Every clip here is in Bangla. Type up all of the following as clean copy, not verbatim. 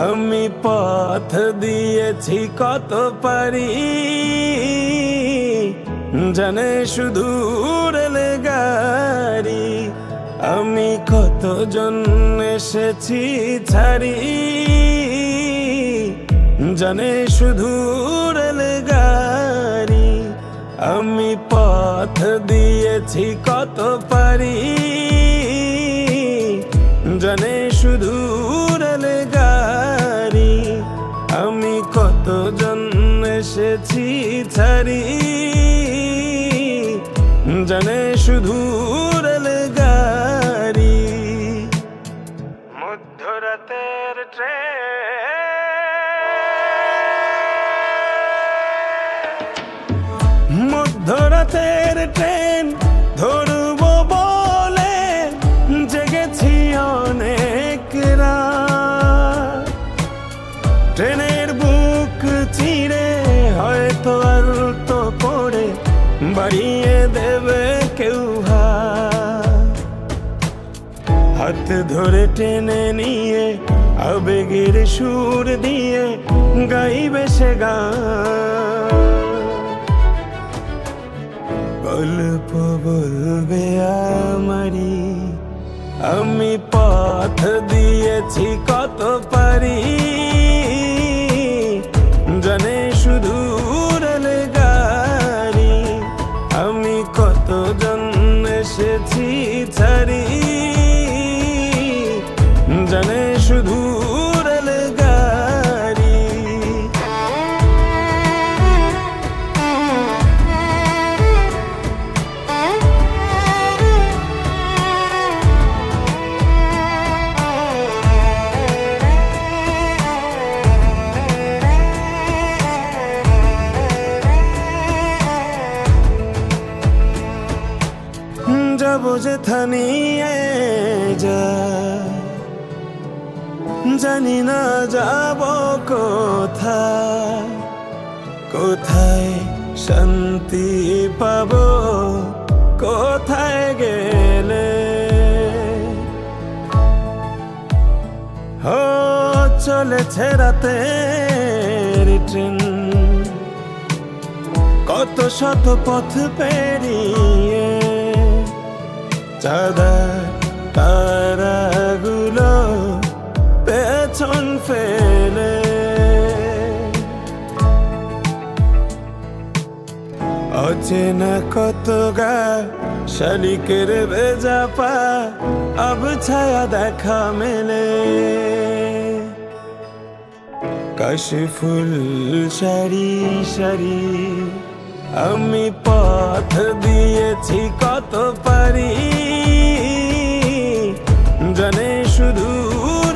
আমি পথ দিয়েছি কত পারি, জানে শুধু রেলগাড়ি। আমি কতজন এসেছি ছাড়ি, জানে শুধু রেলগাড়ি। আমি পথ দিয়েছি কত পারি, জানে শুধু রেলগাড়ি। আমি কতজন এসেছি ছাড়ি, জানে শুধু রেলগাড়ি। মধ্যরাতের ট্রেন, মধ্যরাতের ট্রেন ধরব বলে জেগেছি অনেক রাত। ট্রেনের বুক চিরে হয়তো আলতো করে বাড়িয়ে দেবে কেউ হাত ধরে টেনে নিয়ে আবেগের সুর দিয়ে গাইবে সে গান। গল্প বলবে আমারি, আমি পথ দিয়েছি কত পারি, জানে শুধু রেলগাড়ি। আমি কতজন এসেছি ছাড়ি, জানে শুধু রেলগাড়ি। যাবো যেথা নিয়ে যা, জানি না যাব কোথায়, কোথায় শান্তি পাবো, কোথায় গেলে। ও চলেছে রাতের ট্রেন, কত শত পথ পেরিয়ে। চাঁদার তারাগুলো পেছন ফেলে, অচেনা কত গা শালিকের ভেজা পা আব ছায়া দেখা মেলে। কাশে ফুল সারি সারি, আমি পথ দিয়েছি কত পারি, জানে শুধু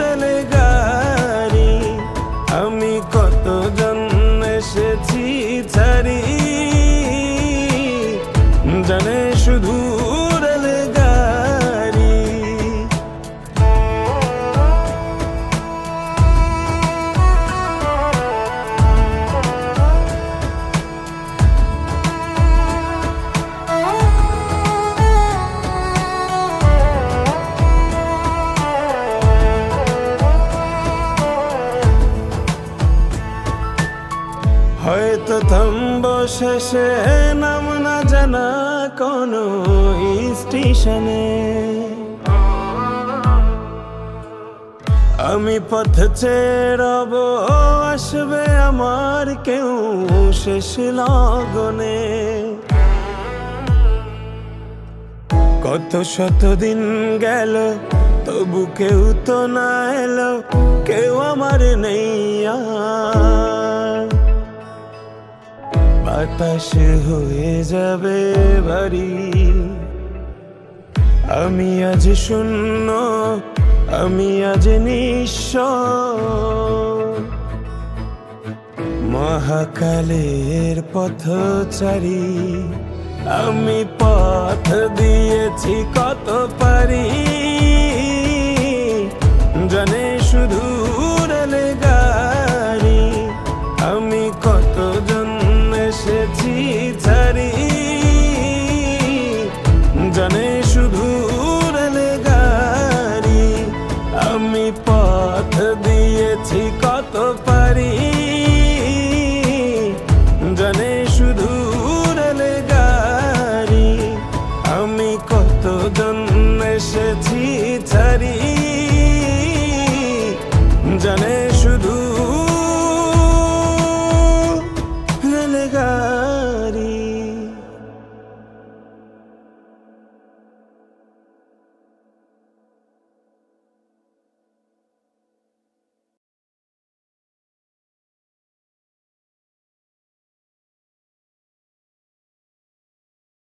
রেলগাড়ি। আমি কতজন এসেছি ছাড়ি, জানে শুধু রেলগাড়ি। হয়তো থামবো শেষে নাম না জানা কোনো স্টেশনে। আমি পথ চেরব, আসবে আমার কেউ শেষ লগনে। কত শত দিন গেল তবু কেউ তো না এলো, কেউ আমার নেই আর। বাতাস হয়ে যাবে ভারী, আমি আজ শূন্য, আমি আজ নিঃস্ব। মহাকালের পথচারী, আমি পথ দিয়েছি কত পারি,